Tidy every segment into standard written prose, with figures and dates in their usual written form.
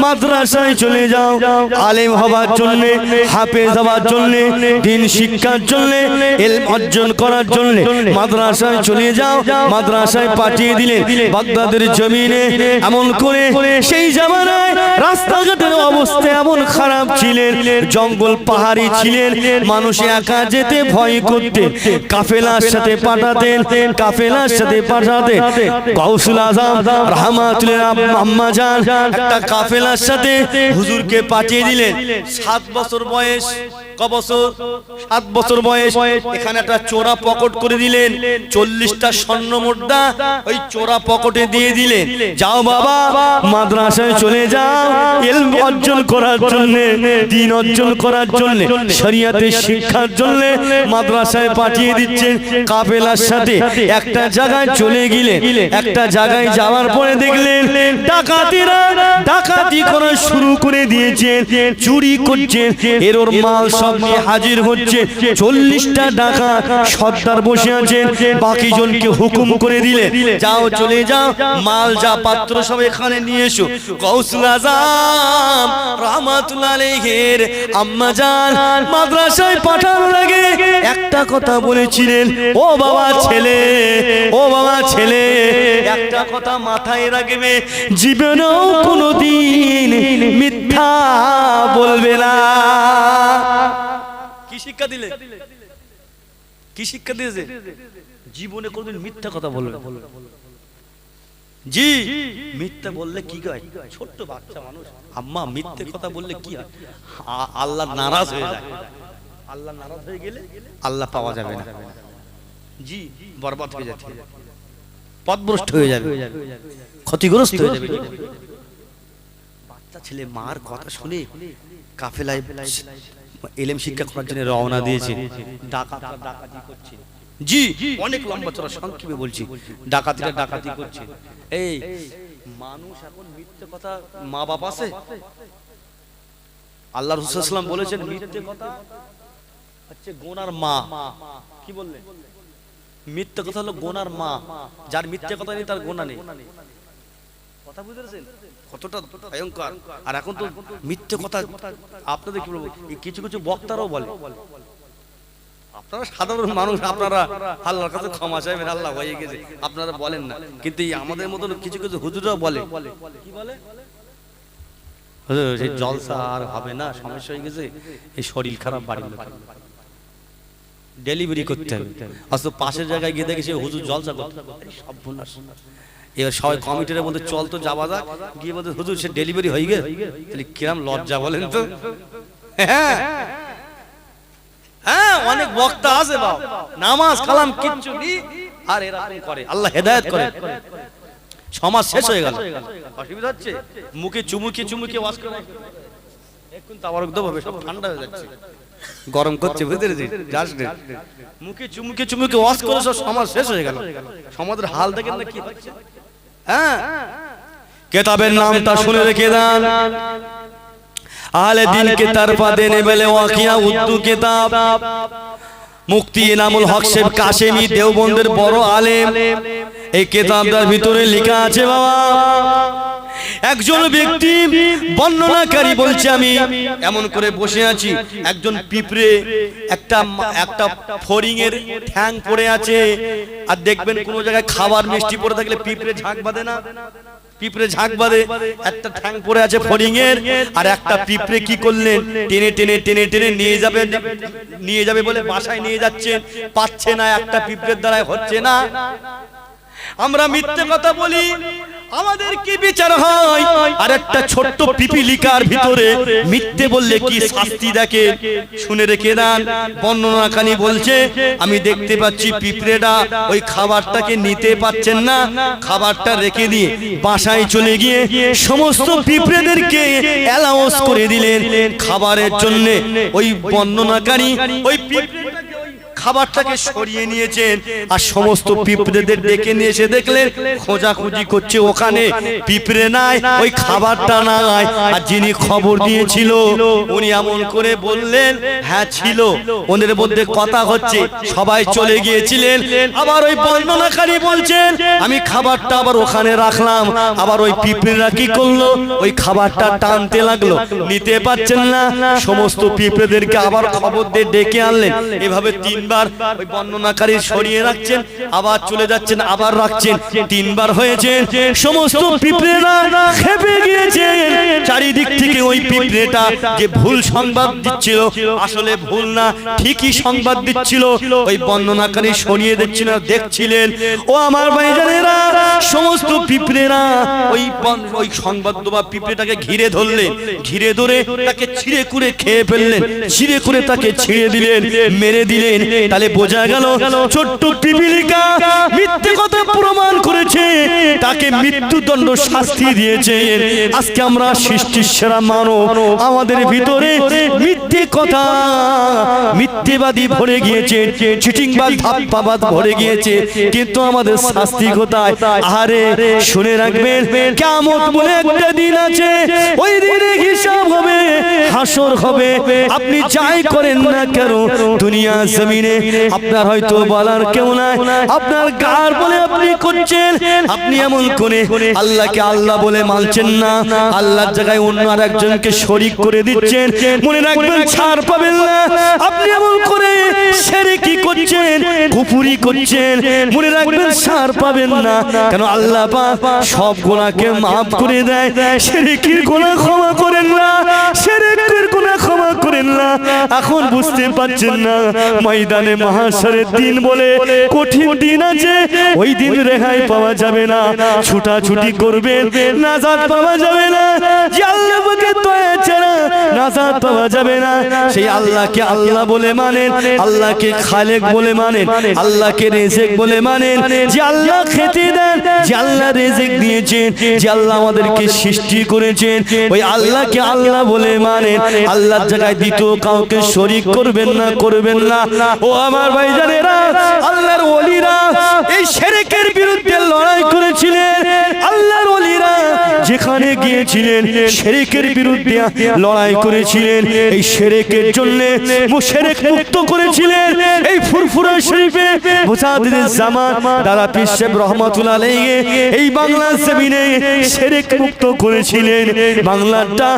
মাদ্রাসায় চলে যাও আলেম হবার জন্য, হাফেজ হবার জন্য, দ্বীন শিক্ষার জন্য, ইলম অর্জন করার জন্য মাদ্রাসায় চলে যাও। মাদ্রাসায় পাঠিয়ে দিলেন বাগদাদের জমিনে। এমন করে সেই জামানায় রাস্তাঘাটের অবস্থা এমন খারাপ ছিলেন, জঙ্গল পাহাড়ি ছিলেন, মানুষ একা যেতে ভয় করতেন, কাফেলার সাথে পাঠাতেন, কাফেলার সাথে পাঠাতেন। গাউসুল আজম রাহমাতুল্লাহ আম্মা জান একটা কাফেলার সাথে হুজুরকে পাঠিয়ে দিলেন। 7 বছর বয়স, ক বছর? 7 বছর বয়স। এখানে একটা চোরা পকেট করে দিলেন, 40টা স্বর্ণ মুদ্রা ওই চোরা পকেটে দিয়ে দিলেন। যাও বাবা মাদ্রাসায় চলে যাও ইলম অর্জন করার জন্য, দ্বীন অর্জন করার জন্য, শরীয়তের শিক্ষার জন্য মাদ্রাসায় পাঠিয়ে দিচ্ছেন কাফেলার সাথে। একটা জায়গায় চলে গেলেন, একটা জায়গায় যাওয়ার পরে দেখলেন ডাকাতেরা ডাকাতি করা শুরু করে দিয়েছেন, চুরি করছেন, এর ওর মাল সব নিয়ে হাজির হচ্ছে। 40টা ডাকাত সর্দার বসে আছেন, বাকি জনকে হুকুম করে দিলেন যাও চলে যাও, মাল যা পাত্র সব এখানে নিয়ে এসো। গাউসুল আজম রাহমাতুল্লাহ আলাইহির আম্মা জান মাদ্রাসায় পাঠানোর আগে একটা কথা বলেছিলেন, ও বাবা ছেলে, ও বাবা ছেলে, একটা কথা মাথায় রাখবে, জীবনেও কোনোদিন মিথ্যা বলবে না। কি শিক্ষা দিলে? কি শিক্ষা দিয়েছে? জীবনে কোনোদিন মিথ্যা কথা বলবে না। জি, মিথ্যা বললে কি হয়? ছোট্ট বাচ্চা মানুষ, আম্মা মিথ্যে কথা বললে কি হয়? আল্লাহ নারাজ হয়ে যায়। আল্লাহ নারাজ হয়ে গেলে আল্লাহ পাওয়া যাবে না। জি, বরবাদ হয়ে যাচ্ছে, পথভ্রষ্ট হয়ে যাবে, ক্ষতিগ্রস্ত হয়ে যাবে। বাচ্চা ছেলে মার কথা শুনে কাফেলায় ইলম শিক্ষা করার জন্য রওনা দিয়েছে। ডাকাতরা ডাকাতি করছে। জি, অনেক লম্বা চড়া সংক্ষেপে বলছি, ডাকাতিরা ডাকাতি করছে। এই মানুষ এখন মিথ্যে কথা, মা বাপ আছে? আল্লাহ রাসূল সাল্লাল্লাহু আলাইহি ওয়াসাল্লাম বলেছেন মিথ্যে কথা হচ্ছে গুনার মা। কি বললেন? মিথ্যে কথা হলো গুনার মা। যার মিথ্যে কথা নেই তার গুনাহ নেই। কথা বুঝতেছেন কতটা ভয়ঙ্কর? আর এখন তো মিথ্যে কথা আপনাদের কি বলবো, কিছু কিছু বক্তারাও বলে। আপনারা সাধারণ মানুষ, আপনারা আল্লাহর কাছে ক্ষমা চাইবেন, আল্লাহ হয়ে গেছে, আপনারা বলেন না। কিন্তু আমাদের মতন কিছু কিছু হুজুররাও বলে। কি বলে? হুজুর এই জলসা আর হবে না, সমস্যা হয়ে গেছে, এই শরীর খারাপ, বাড়ির লোক ডেলিভারি করতে হবে। অথচ পাশের জায়গায় গিয়ে দেখে সে হুজুর জলসা করতে। সর্বনাশ। এবার সবাই কমিটির মধ্যে চল তো যাওয়া যাক, গিয়ে বলতে হুজুর সে ডেলিভারি হয়ে গেছে। তাহলে কিরম লজ্জা বলেন তো? হ্যাঁ হ্যাঁ, অনেক বক্তা আছে বাবা, নামাজ কালাম কিচ্ছু নেই আর এরকম করে। আল্লাহ হেদায়েত করে। সমাজ শেষ হয়ে গেল। অসুবিধা হচ্ছে, মুখে চুমুকে চুমুকে ওয়াজ করে এখন তাবারক দেব হবে, সব ঠান্ডা হয়ে যাচ্ছে, গরম করছে, বুঝতে পেরেছিস? যাস না, মুখে চুমুকে চুমুকে ওয়াজ করে সব সমাজ শেষ হয়ে গেল। সমাজের হাল দেখেন না কি হচ্ছে। হ্যাঁ, কিতাবের নামটা শুনে রেখে দেন, আহলে দ্বীন কে তরফা দেনে वाले ওয়াকিয়া উর্দু কিতাব, মুফতি ইনামুল হক সাহেব কাশেমি দেওবন্দের বড় আলেম। এই কিতাবটার ভিতরে লেখা আছে বাবা, একজন ব্যক্তি বর্ণনাকারী বলছে, আমি এমন করে বসে আছি, একজন পিঁপড়ে একটা ফড়িং এর ঠ্যাং পড়ে আছে। আর দেখবেন কোন জায়গায় খাবার মিষ্টি পড়ে থাকলে পিঁপড়ে ঝাঁক বাঁধে না? পিঁপড়ে ঝাঁক বাঁধে। একটা ঠ্যাং পড়ে আছে ফড়িং এর, আর একটা পিঁপড়ে কি করলেন, টেনে টেনে টেনে টেনে নিয়ে যাবে বলে বাসায় নিয়ে যাচ্ছেন, পাচ্ছে না, একটা পিঁপড়ের দ্বারা হচ্ছে না। আমরা মিথ্যে কথা বলি, আমাদের কি বিচার হয়? আর একটা ছোট্ট পিপিলিকার ভিতরে মিথ্যে বললে কি শাস্তি দেখে, শুনে রেখে দেন। বর্ণনাকারী বলছে, আমি দেখতে পাচ্ছি পিঁপড়েটা ওই খাবারটাকে নিতে পারছেন না, খাবারটা রেখে দিয়ে বাসায় চলে গিয়ে সমস্ত পিঁপড়েদেরকে অ্যালাউন্স করে দিলেন খাবারের জন্য। ওই বর্ণনাকারী ওই খাবারটাকে সরিয়ে নিয়েছেন আর সমস্ত পিঁপড়েদের ডেকে নিয়ে এসে দেখলেন খোঁজাখুঁজি করছে, ওখানে পিঁপড়ে নাই, ওই খাবারটা নাই। আর যিনি খবর দিয়েছিল উনি এমন করে বললেন হ্যাঁ ছিল, ওদের মধ্যে কথা হচ্ছে, সবাই চলে গিয়েছিলেন। আবার ওই বর্ণনাকারী বলছেন আমি খাবারটা আবার ওখানে রাখলাম, আবার ওই পিঁপড়েরা কি করলো, ওই খাবারটা টানতে লাগলো, নিতে পারছেন না, সমস্ত পিঁপড়েদেরকে আবার খবর দিয়ে ডেকে আনলেন। এভাবে তিনবার ওই বর্ণনাকারী সরিয়ে রাখছেন, আবার চলে যাচ্ছেন, আবার রাখছেন, তিনবার হয়েছে। সমস্ত পিঁপড়েরা খেপে গিয়েছে। চারিদিক থেকে ওই পিঁপড়েটা যে ভুল সংবাদ দিচ্ছিল আসলে ভুল না, ঠিকই সংবাদ দিচ্ছিল। ওই বর্ণনাকারী সরিয়ে দিচ্ছিল, দেখছিলেন। ও আমার ভাইজানেরা, সমস্ত পিঁপড়েরা ওই সংবাদ দেওয়া পিঁপড়েটাকে ঘিরে ধরলেন, ঘিরে ধরে তাকে ছিঁড়ে কুড়ে খেয়ে ফেললেন, ছিঁড়ে কুড়ে তাকে ছিঁড়ে দিলেন, মেরে দিলেন। তাহলে বোঝা গেল ছোট্ট পিপীলিকা মিথ্যে কথা প্রমাণ করেছে, তাকে মৃত্যুদণ্ড শাস্তি দিয়েছে। আজকে আমরা সৃষ্টির সেরা মানব, আমাদের ভিতরে মিথ্যে কথা, মিথ্যেবাদী ভরে গিয়েছে, চিটিংবাজ ধাপ্পাবাজ ভরে গিয়েছে, কিন্তু আমাদের শাস্তি কোথায়? আরে শুনে রাখবেন, কিয়ামত বলে একটা দিন আছে, ওই দিনে হিসাব হবে, হাসর হবে। আপনি যাই করেন না কেন দুনিয়া জমিনে, আপনার হয়তো বলার কেউ নাই, আপনার গার বলে আপনি করছেন, আপনি এমন করে আল্লাহকে আল্লাহ বলে মানছেন না, আল্লাহর জায়গায় অন্য আর একজনকে শরীক করে দিচ্ছেন, মনে রাখবেন ছাড় পাবেন না। আপনি এমন করে শিরকি করছেন, কুফরি করছেন, মনে রাখবেন ছাড় পাবেন না। কেন আল্লাহ পাক সব গুনাহকে maaf করে দেয়, শিরকির গুনাহ ক্ষমা করেন না, শিরকের গুনাহ ক্ষমা করেন না। এখন বুঝতে পারছেন না, ময়দানে মাহশরের দিন বলে কঠিন দিন আছে, ওই দিন রেহাই পাওয়া যাবে না, ছুটাছুটি করবেন, নাজাত পাওয়া যাবে না। যে আল্লাহ পাকের দয়া ছাড়া নাজাত পাওয়া যাবে না। সেই আল্লাহকে আল্লাহ বলে মানেন, আল্লাহকে খালেক বলে মানেন, আল্লাহকে রেজেক বলে মানেন, যে আল্লাহ খেতে দেন, যে আল্লাহ রেজেক দিয়েছেন, যে আল্লাহ আমাদেরকে সৃষ্টি করেছেন, ওই আল্লাহকে আল্লাহ বলে মানেন। আল্লাহর জায়গায় দ্বিতীয় কাউকে শরীক করবেন না, করবেন না। ও আমার ভাইজানেরা, আল্লাহর ওলিরা এই শিরকের বিরুদ্ধে লড়াই করেছিলেন। আল্লাহর ওলিরা যেখানে গিয়েছিলেন শিরকের বিরুদ্ধে লড়াই করেছিলেন, এই শিরকের জন্য মুশরিক মুক্ত করেছিলেন। এই ফুরফুরা শরীফে মুজাদ্দিদুল জামান দাদা পীর সাহেব রহমাতুল্লাহ আলাইহি এই বাংলা জমিনে শিরক মুক্ত করেছিলেন, বাংলাটা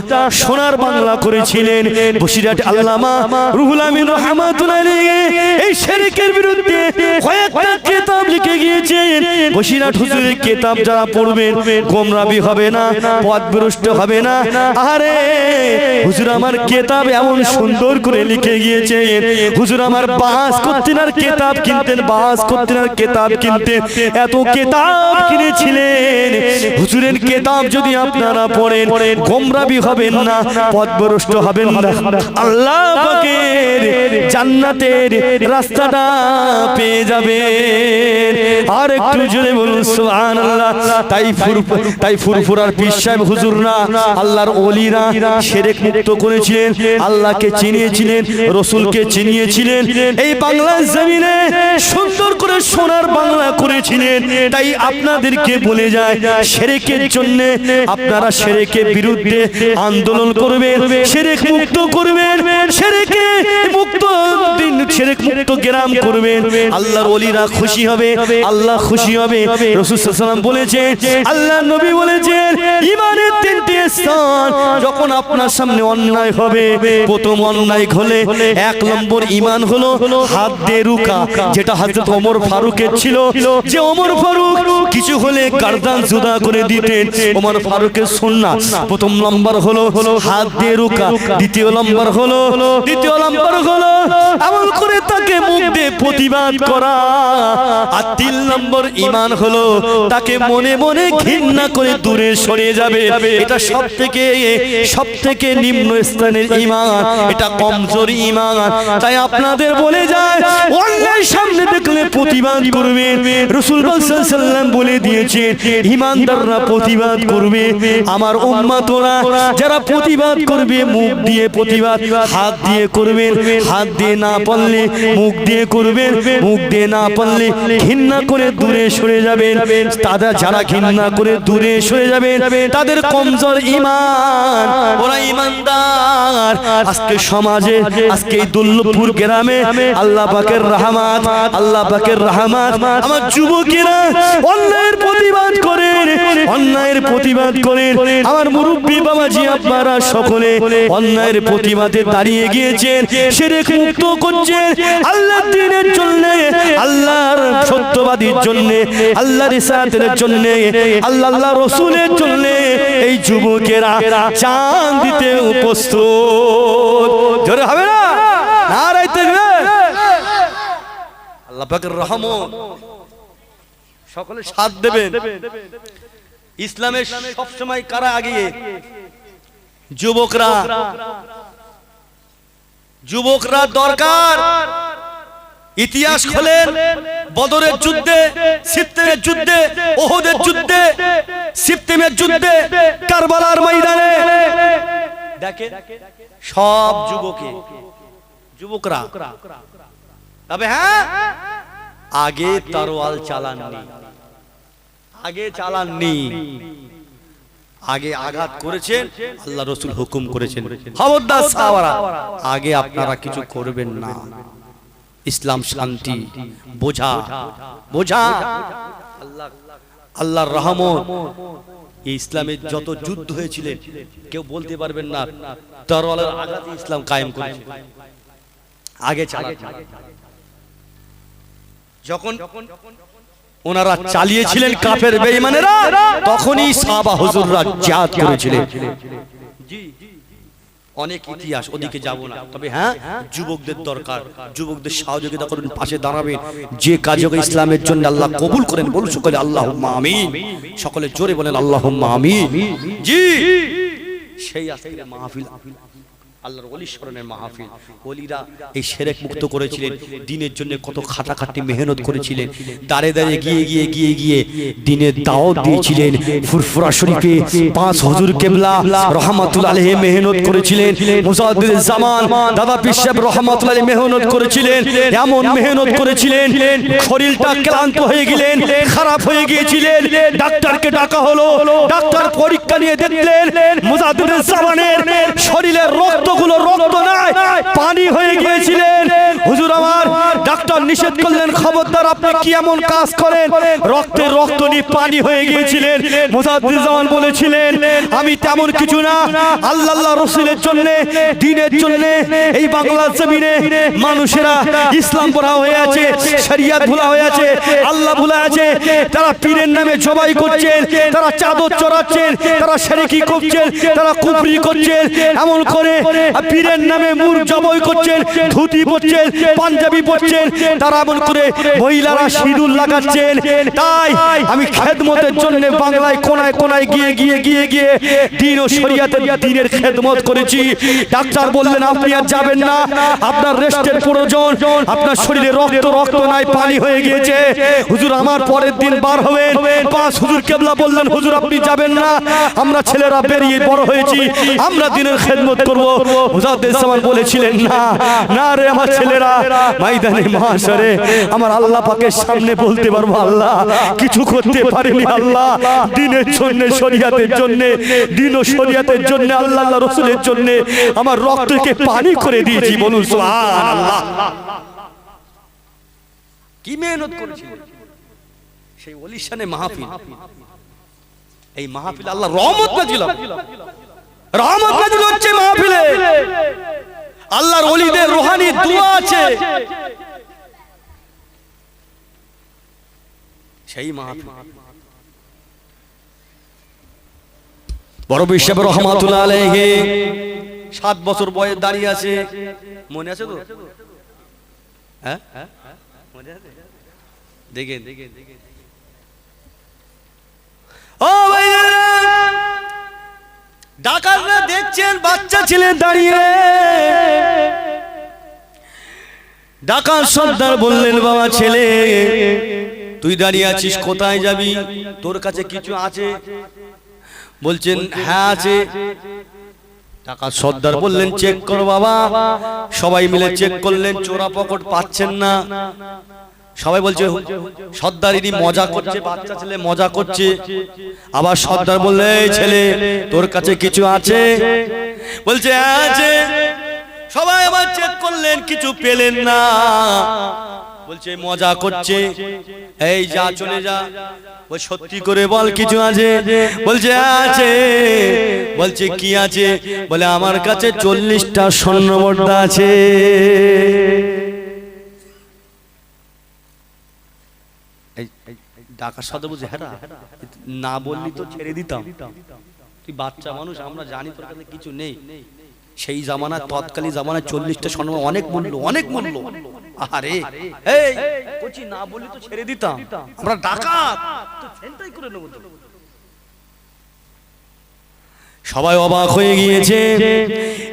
সোনার বাংলা করেছিলেন। বসিরহাট আল্লামা রুহুল আমিন রহমাতুল্লাহ আলাইহি এই শিরকের বিরুদ্ধে কয়েকটা কিতাব লিখে গিয়েছেন। বসিরহাট হুজুরের কিতাব যারা পড়বেন গোমরাবি হবে না, পথভ্রষ্ট হবে না। আরে হুজুর আমার কিতাব এমন সুন্দর করে লিখে গিয়েছেন, হুজুর আমার বাস করতেন আর কিতাব কিনতেন, বাস করতেন আর কিতাব কিনতেন, এত কিতাব কিনেছিলেন। হুজুরের কিতাব যদি আপনারা পড়েন গোমরাবি হবেন না, পথভ্রষ্ট হবেন না, আল্লাহ পাকের জান্নাতের রাস্তাটা পেয়ে যাবেন। আর একটু জোরে বলুন সুবহানাল্লাহ। তাই ফুরফুরার পীর সাহেব হুজুররা, আল্লাহর ওলিরা শিরক মুক্ত করেছিলেন, আল্লাহকে চিনিয়েছিলেন, রাসূলকে চিনিয়েছিলেন, এই বাংলা জমিনে সুন্দর করে সোনার বাংলা করেছিলেন। তাই আপনাদেরকে বলে যায়, শিরকের জন্য আপনারা শিরকের বিরুদ্ধে আন্দোলন করবেন, শিরক মুক্ত করবেন, শিরকে মুক্ত দিন, শিরক মুক্ত গ্রাম করবেন। আল্লাহর ওলিরা খুশি হবে, আল্লাহ খুশি হবে। রাসূল সাল্লাল্লাহু আলাইহি ওয়াসাল্লাম বলেছেন, আল্লাহর নবী বলেছেন, ঈমানের তিনটি স্থান যখন আপনার সামনে অন্যায় হবে, প্রথম অন্যায় হলে 1 নম্বর ঈমান হলো হাত দিয়ে রুকা, যেটা হযরত ওমর ফারুকের ছিল, যে ওমর ফারুক কিছু হলে গর্দান জুদা করে দিতেন, ওমর ফারুকের সুন্নাহ। প্রথম নম্বর হলো হাত দিয়ে রুকা, দ্বিতীয় নম্বর হলো এমন করে তাকে মুখ দিয়ে প্রতিবাদ করা, আর 3 নম্বর ঈমান হলো তাকে মনে মনে ঘৃণা করে দূরে সরে যাবে। এটা সবথেকে নিম্ন স্থানের ঈমান, এটা কমজোরি ঈমান। তাই আপনাদের বলে যায়, অন্যায় সামনে দেখলে প্রতিবাদ করবে। রাসূল সাল্লাল্লাহু আলাইহি ওয়াসাল্লাম বলে দিয়েছেন ঈমানদাররা প্রতিবাদ করবে। আমার উম্মতরা যারা প্রতিবাদ করবে মুখ দিয়ে প্রতিবাদ, হাত দিয়ে করবেন, হাত দিয়ে না পারলে মুখ দিয়ে করবেন, মুখ দিয়ে না পারলে ঘৃণা করে দূরে সরে যাবেন। তারা যারা ঘৃণা করে দূরে সরে যাবেন তাদের কমজোর ঈমান, ওরা ঈমানদার। আজকে সমাজে, আজকে এই দুর্লভপুর গ্রামে আল্লাহ পাকের রহমত, আল্লাহ পাকের রহমত। আমার যুবকেরা অন্যায়ের প্রতিবাদ করেন, অন্যায়ের প্রতিবাদ করেন। আমার মুরব্বী বাবাজি আপনারা সকলে অন্যায়ের প্রতিবাদে দাঁড়িয়ে গিয়েছেন, শিরক মুক্ত করছেন আল্লাহর দ্বীনের জন্য, আল্লাহর সত্যবাদীর জন্য, আল্লাহর রিসালাতের জন্য, আল্লাহ রাসূলের জন্য এই যুবকেরা জান দিতে প্রস্তুত। জোরে হবে না? নারায়ে তাকবীর। আল্লাহ পাকের রহমত, সকলে সাথ দেবেন। ইসলামের সব সময় কারা আগিয়ে? যুবকরা। যুবকরা দরকার। ইতিহাস খোলেন, বদরের যুদ্ধে, সিফতেমের যুদ্ধে, ওহদের যুদ্ধে, সিফতেমের যুদ্ধে, কারবালার ময়দানে দেখেন সব যুবকরা। তবে হ্যাঁ, আগে তরোয়াল চালাননি, আগে চালাননি, আগে আঘাত করেছেন, আল্লাহ রাসূল হুকুম করেছেন খবরদার সাহাবারা আগে আপনারা কিছু করবেন না। ইসলাম শান্তি, বোঝা বোঝা আল্লাহর রহমত। এই ইসলামের যত যুদ্ধ হয়েছিল কেউ বলতে পারবেন না তরোয়ালের আঘাতে ইসলাম কায়েম করেছে। আগে চালা, যখন ওনারা চালিয়েছিলেন কাফের বেঈমানেরা, তখনই সাহাবা হুজুররা জিহাদ করেছিলেন। জি, অনেক ইতিহাস, ওদিকে যাব না। তবে হ্যাঁ, যুবকদের দরকার, যুবকদের সহযোগিতা করুন, পাশে দাঁড়াবেন। যে কাজ ইসলামের জন্য আল্লাহ কবুল করেন বলুন সকলে আল্লাহুম্মা আমিন। সকলে জোরে বলেন আল্লাহুম্মা আমিন। জি, সেই আজকের মাহফিল আল্লাহর ওলি স্মরণের মাহফিল। ওলিরা এই শিরক মুক্ত করেছিলেন, দ্বীনের জন্য কত খাটাখাটি মেহনত করেছিলেন, দাঁড়ে দাঁড়িয়ে গিয়ে দ্বীনের দাওয়াত দিয়েছিলেন। ফুরফুরা শরীফে পাঁচ হুজুর কেবলা রহমাতুল্লাহ আলাইহি মেহনত করেছিলেন। মুজাদ্দিদ জামান দাদা পীর সাহেব রহমাতুল্লাহ আলাইহি মেহনত করেছিলেন। এমন মেহনত করেছিলেন শরীরটা ক্লান্ত হয়ে গেলেন, খারাপ হয়ে গিয়েছিলেন। ডাক্তারকে ডাকা হলো, ডাক্তার পরীক্ষা নিয়ে দেখলেন মুজাদ্দিদ জামানের শরীরের রক্ত নাই, পানি হয়ে গিয়েছিলেন। হুজুর আমার ডাক্তার নিষেধ করলেন, খবরদার আপনি কি এমন কাজ করেন? রক্ত নিয়ে পানি হয়ে গিয়েছিলেন। মুজাদ্দিদ জামান বলেছিলেন আমি তেমন কিছু না, আল্লাহ রাসূলের জন্য, দ্বীনের জন্য এই বাংলার জমিনে মানুষেরা ইসলাম ভুলা হয়ে আছে, শরিয়ত ভুলা হয়ে আছে, আল্লাহ ভুলা আছে। তারা পীরের নামে জবাই করছেন, তারা চাদর চড়াচ্ছেন, তারা শিরকি করছেন, তারা কুফরি করছেন। এমন করে পীরের নামে মুর জবাই করছেন, ধুতি পরছেন, পাঞ্জাবি পরছেন, তারা এমন করে মহিলারা সিঁদুর লাগাচ্ছেন। তাই আমি খেদমতের জন্য বাংলায় কোনায় কোনায় গিয়ে দ্বীন ও শরিয়তের দ্বীনের খেদমত করেছি। ডাক্তার বললেন আপনি আর যাবেন না, আপনার রেস্টের প্রয়োজন, আপনার শরীরে রক্ত নাই, পানি হয়ে গিয়েছে। হুজুর আমার পরের দিন বার হবেন। পাঁচ হুজুর কেবলা বললেন হুজুর আপনি যাবেন না, আমরা ছেলেরা বেরিয়ে বড় হয়েছি, আমরা দ্বীনের খেদমত করব। মুজাদ্দিদ জামান বলেছিলেন না রে আমার ছেলেরা, ময়দানে মাহশরে আমার আল্লাহ পাকের সামনে বলতে পারবো আল্লাহ কিছু করতে পারিনি, আল্লাহ দ্বীনের জন্য, শরিয়তের জন্য, দ্বীন ও শরিয়তের জন্য, আল্লাহ রাসূলের জন্য আমার রক্তকে পানি করে দিয়েছি। বলুন সুবহানাল্লাহ। কি মেহনত করেছি সেই ওলির শানে মাহফিল। এই মাহফিল আল্লাহ রহমত নাজিল, রহমত নাজিল হচ্ছে মাহফিলে। আল্লাহর ওলিদের রূহানি দোয়া আছে সেই মাহফিল। বড় বিশ্ব রহমাতুল্লাহ আলাইহি 7 বছর বয়স দাঁড়িয়ে আছে, মনে আছে তো? হ্যাঁ মনে আছে? দেখেন ও ভাইরা, ডাকাতরা দেখছেন বাচ্চা ছেলে দাঁড়িয়ে, ডাকাত সর্দার বললেন, বাবা ছেলে তুই দাঁড়িয়ে আছিস, কোথায় যাবি? তোর কাছে কিছু আছে? বলছেন হ্যাঁ আছে। ডাকাত সর্দার বললেন, চেক কর বাবা। সবাই মিলে চেক করলেন, চোরা পকেট পাচ্ছেন না। সবাই বলছে সর্দার ইনি মজা করছে, বাচ্চা ছেলে মজা করছে। আবার সর্দার বললে, এই ছেলে তোর কাছে কিছু আছে? বলছে আছে। সবাই আবার চেক করলেন, কিছু পেলেন না। বলছে মজা করছে, এই যা চলে যা। বল সত্যি করে বল কিছু আছে? বলছে আছে। বলছে কি আছে? বলে আমার কাছে 40টা স্বর্ণ মুদ্রা আছে। ডাকাত সর্দার বলছে হ্যাঁ না বললি তো ছেড়ে দিতাম, তুই বাচ্চা মানুষ, আমরা জানি তোর কাছে কিছু নেই। সেই জামানা, তৎকালীন জামানায় 40টা স্বর্ণ অনেক মূল্য, অনেক মূল্য। আরে এই কচি না বললি তো ছেড়ে দিতাম, আমরা ডাকাত তো ছেনটাই করে নেব। সবাই অবাক হয়ে গিয়েছে।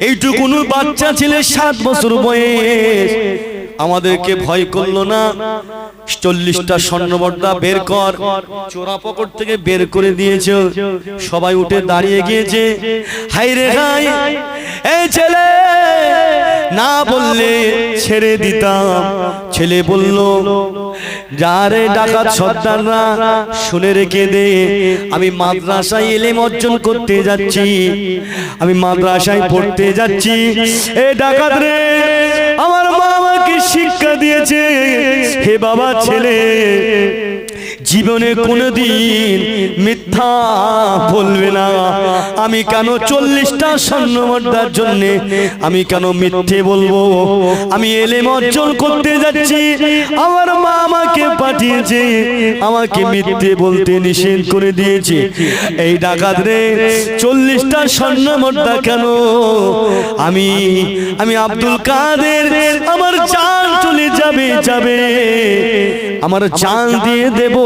এইটুকুনো বাচ্চা ছেলে 7 বছর বয়স, আমাদেরকে ভয় করলো না। 40টা স্বর্ণ মুদ্রা বের কর। চোরা পকেট থেকে বের করে দিয়েছে। সবাই উঠে দাঁড়িয়ে গিয়েছে। হাই রে হাই, এই ছেলে না বললে ছেড়ে দিতাম। ছেলে বলল, যারে ডাকাত সর্দাররা শুনে রেখে দে, আমি মাদ্রাসায় ইলম অর্জন করতে যাচ্ছি, আমি মাদ্রাসায় পড়তে যাচ্ছি। এ ডাকাত রে, আমার মা আমাকে শিক্ষা দিয়েছে, হে বাবা ছেলে জীবনে কোনোদিন মিথ্যা বলবে না। আমি কেন 40টা স্বর্ণ মুদ্রার জন্য আমি কেন মিথ্যে বলবো? আমি ইলম অর্জন করতে যাচ্ছি, আমার মা আমাকে পাঠিয়েছে, আমাকে মিথ্যে বলতে নিষেধ করে দিয়েছে। এই ডাকাত রে 40টা স্বর্ণ মুদ্রা কেন? আমি আব্দুল কাদের, আমার জান চলে যাবে, আমার জান দিয়ে দেব,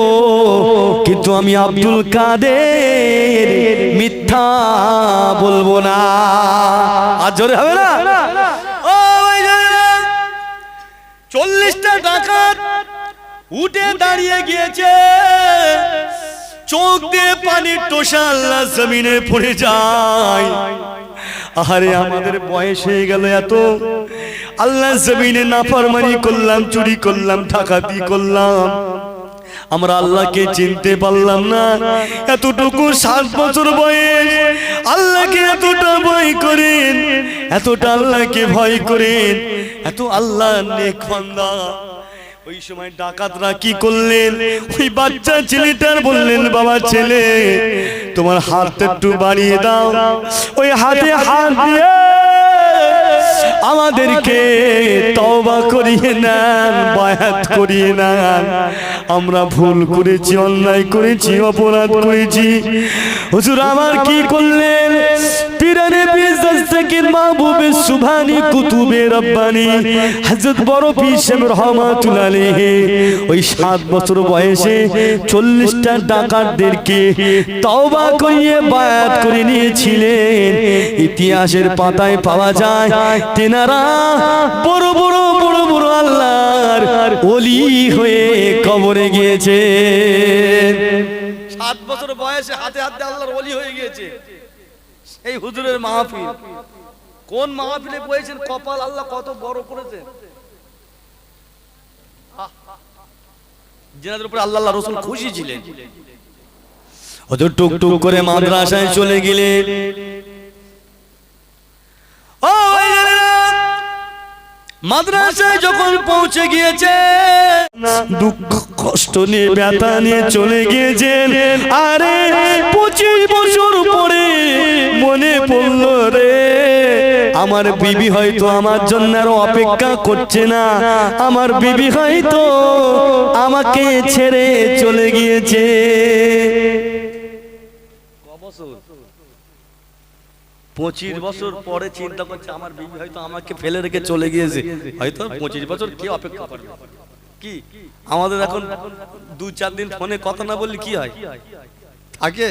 কিন্তু আমি আব্দুল কাদের মিথ্যা বলবো না। আর জোরে হবে না? 40টা ডাকাত উঠে দাঁড়িয়ে গিয়েছে। চোখ দিয়ে পানির টোসা আল্লাহ জমিনে পড়ে যায়। আরে আমাদের বয়স হয়ে গেল এত, আল্লাহ জমিনে নাফরমানি করলাম, চুরি করলাম, ডাকাতি করলাম, আমরা আল্লাহকে চিনতে পারলাম না। এতটুকু 7 বছর বয়স, আল্লাহকে এতটা ভয় করেন, এতটা আল্লাহকে ভয় করেন, এত আল্লাহ নেক বান্দা। ওই সময় ডাকাতরা কি করলেন? ওই বাচ্চা ছেলেটার বললেন, বাবা ছেলে তোমার হাতটা একটু বাড়িয়ে দাও। ওই হাতে হাত দিয়ে আমাদেরকে তওবা করিয়ে নেন, বায়াত করিয়ে নেন। আমরা ভুল করেছি, অন্যায় করেছি, অপরাধ করেছি। হুজুর আমার কি করলেন? পীরানে পীর দস্তগীর মাহবুবে সুবহানী কুতুবে রব্বানী হযরত বড় পীর সাহেব রহমাতুল্লাহ আলাইহি ওই 7 বছর বয়সে 40টা ডাকাতদেরকে তওবা করিয়ে বায়াত করে নিয়েছিলেন। ইতিহাসের পাতায় পাওয়া যায় তেনারা বড় বড় বড় বড় আল্লাহর ওলি হয়ে কবরে গিয়েছে। 7 বছর বয়সে হাতে হাতে আল্লাহর ওলি হয়ে গিয়েছে। এই হুজুরের মাহফিল, কোন মাহফিলে বলেছেন? কপাল আল্লাহ কত বড় করেছেন, যাদের উপরে আল্লাহ রাসূল খুশি ছিলেন। হুজুর টুক টুক করে মাদ্রাসায় চলে গেলেন। মাদ্রাসায় যখন পৌঁছে গিয়েছে, দুঃখ কষ্ট নিয়ে ব্যথা নিয়ে চলে গিয়েছেন। আরে 25 বছর পরে মনে পড়ল রে, আমার বিবি হয়তো আমার জন্য আর অপেক্ষা করছে না, আমার বিবি হয়তো আমাকে ছেড়ে চলে গিয়েছে। 25 বছর পরে চিন্তা করছে, আমার বিবি হয়তো আমাকে ফেলে রেখে চলে গিয়েছে, হয়তো 25 বছর কি অপেক্ষা করবে? কি আমাদের এখন 2-4 দিন ফোনে কথা না বললে কি হয়? থাকে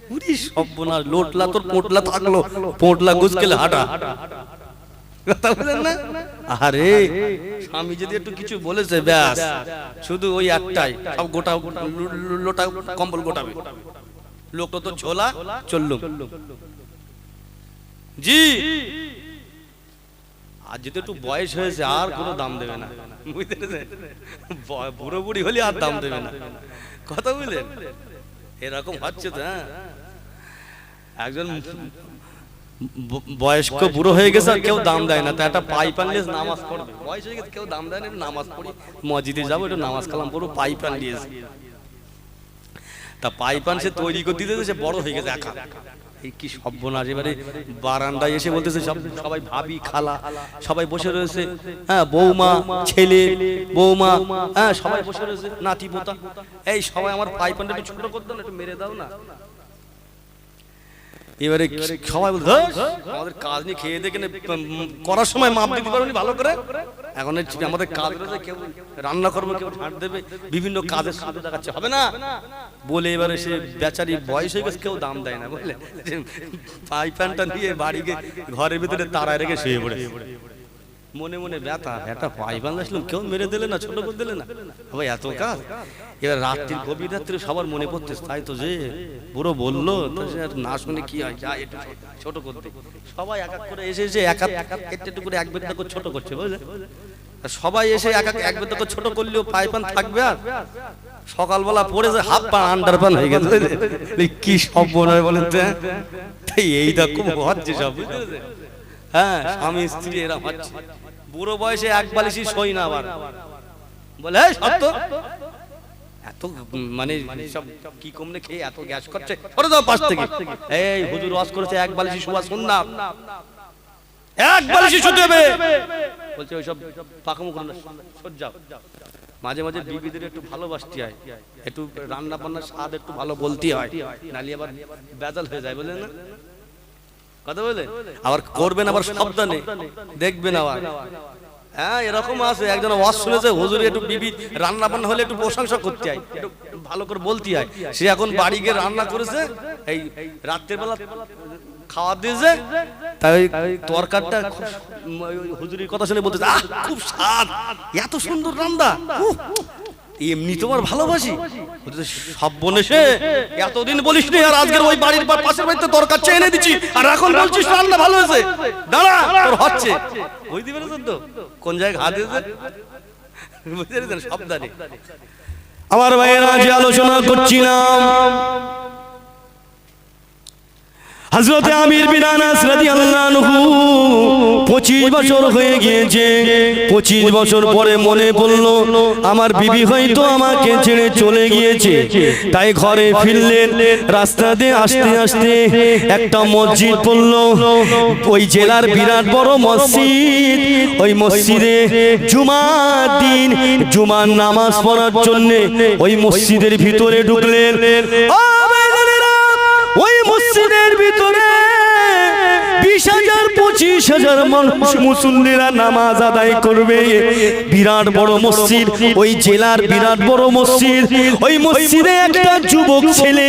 পুরি সর্বনাশ, লোটলা তোর পোটলা থাকলো, পোটলা গুজকেলে হাঁটা। কথা বলেন না? আরে স্বামী যদি একটু কিছু বলেছে ব্যাস, শুধু ওই একটাই, সব গোটা লোটা কম্বল গোটাবে। লোকটা তো ঝোলা চললুম জি। আর যদি একটু বয়স হয়েছে আর কোনো দাম দেবে না, বুঝতে পেরেছেন? বুড়ো বুড়ি হলে আর দাম দেবে না। কথা বুঝলেন? এরকম হচ্ছে তো। হ্যাঁ, একজন বয়স্ক বুড়ো হয়ে গেছে আর কেউ দাম দেয় না, তা একটা পাইপ আনলে নামাজ পড়বে। বয়স হয়ে গেছে কেউ দাম দেয় না, নামাজ পড়ি, মসজিদে যাবো, একটু নামাজ কালাম পড়বো, পাইপ আনিয়েছে। তা পাইপ আন সে তৈরি করে দিতে, সে বড় হয়ে গেছে একা। এই কি সর্বনাশ! এবারে বারান্দায় এসে বলতেছে সবাই ভাবি খালা সবাই বসে রয়েছে, হ্যাঁ, বৌমা ছেলে বৌমা, হ্যাঁ, সবাই বসে রয়েছে, নাতি পোতা, এই সবাই আমার পাইপ আনটা একটু ছোট করে দাও না, একটু মেরে দাও না। এবারে সবাই বলতে আমাদের কাজ নিয়ে খেয়ে দেখে করার সময় মাপ দিতে পারো ভালো করে। এখন আমাদের কাজ রয়েছে, কেউ রান্না করবো, কেউ ঝাঁট দেবে, বিভিন্ন কাজের সুবিধা দেখাচ্ছে, হবে না বলে এবারে সে বেচারি বয়স হয়ে গেছে, কেউ দাম দেয় না, বুঝলে? পাইপ্যানটা নিয়ে বাড়ি গিয়ে ঘরের ভিতরে তারায় রেখে শুয়ে পড়ে, মনে মনে ব্যথা, একটা পাইপ্যান আসলাম, কেউ মেরে দিলে না, ছোট করে দিলে না, ভাই এত কাজ। এবার রাত্রির গভীর রাত্রে সবার মনে পড়তেছে, তাই তো যে বুড়ো বললো, না শুনে কি হয়, যা একটু ছোট করতে। সবাই এক এক করে এসে এসে একটু করে এক বেদনা করে ছোট করছে, বুঝলে? সবাই এসে এক বেদনা করে ছোট করলেও পাইপ্যান থাকবে। আর সকালবেলা পড়ে যে হাফ পা আন্ডার প্যান হয়ে গেছে, কি সব নয় বলেন তো? এই দেখো হচ্ছে সব, বুঝতে? হ্যাঁ, স্বামী স্ত্রী এরা হচ্ছে, বুড়ো বয়সে এক বালিশি সই না, আবার বলে সত্য এত মানে সব কি কমনে খেয়ে এত গ্যাস করছে, করে দাও পাশ থেকে। এই হুজুর ওয়াজ করেছে এক বালিশি শোয়া সুন্নাত, এক বালিশি শুতে হবে বলছে, ওইসব পাকামো করে না, সজ্জাও। মাঝে মাঝে বিবিদের একটু ভালোবাসতে হয়, একটু রান্না বান্নার স্বাদ একটু ভালো বলতে হয়, নালি আবার বেজাল হয়ে যায়, বুঝলেন না? কথা বলে আবার করবেন, আবার সাবধানে দেখবেন। আবার হ্যাঁ, এরকম আছে, একজন ওয়াজ শুনেছে, হুজুর একটু বিবি রান্না বান্না হলে একটু প্রশংসা করতে হয়, একটু ভালো করে বলতে হয়। সে এখন বাড়ি গিয়ে রান্না করেছে, এই রাত্রের বেলা খাওয়া দিয়েছে, তাই তরকারটা হুজুরের কথা শুনে বলতেছে, আহ খুব স্বাদ, এত সুন্দর রান্না, এমনি তোমার ভালোবাসি। সব বনেছে এতদিন বলিস নি, আর আজকের ওই বাড়ির পাশের বাড়িতে তরকার চেয়ে এনে দিচ্ছি, আর এখন বলছিস রান্না ভালো হয়েছে, দাঁড়া তোর হচ্ছে। বুঝতে পেরেছেন তো কোন জায়গায় হাত দিয়েছে? বুঝতে পেরেছেন? সাবধানে। আমার ভাইয়েরা, যে আলোচনা করছিলাম হযরত আমির বিন আনাস রাদিয়াল্লাহু আনহু 25 বছর হয়ে গিয়েছে। 25 বছর পরে মনে পড়ল আমার বিবি হয়তো আমাকে ছেড়ে চলে গিয়েছে, তাই ঘরে ফিরলেন। রাস্তা দিয়ে আসতে আসতে একটা মসজিদ পড়ল, ওই জেলার বিরাট বড় মসজিদ। ওই মসজিদে জুমার দিন জুমার নামাজ পড়ার জন্য ওই মসজিদের ভিতরে ঢুকলেন। ওই মসজিদের ভিতরে 20,000-25,000 মানুষ মুসল্লিরা নামাজ আদায় করবে। বিরাট বড় মসজিদ, ওই জেলার বিরাট বড় মসজিদ। ওই মসজিদে একটা যুবক ছেলে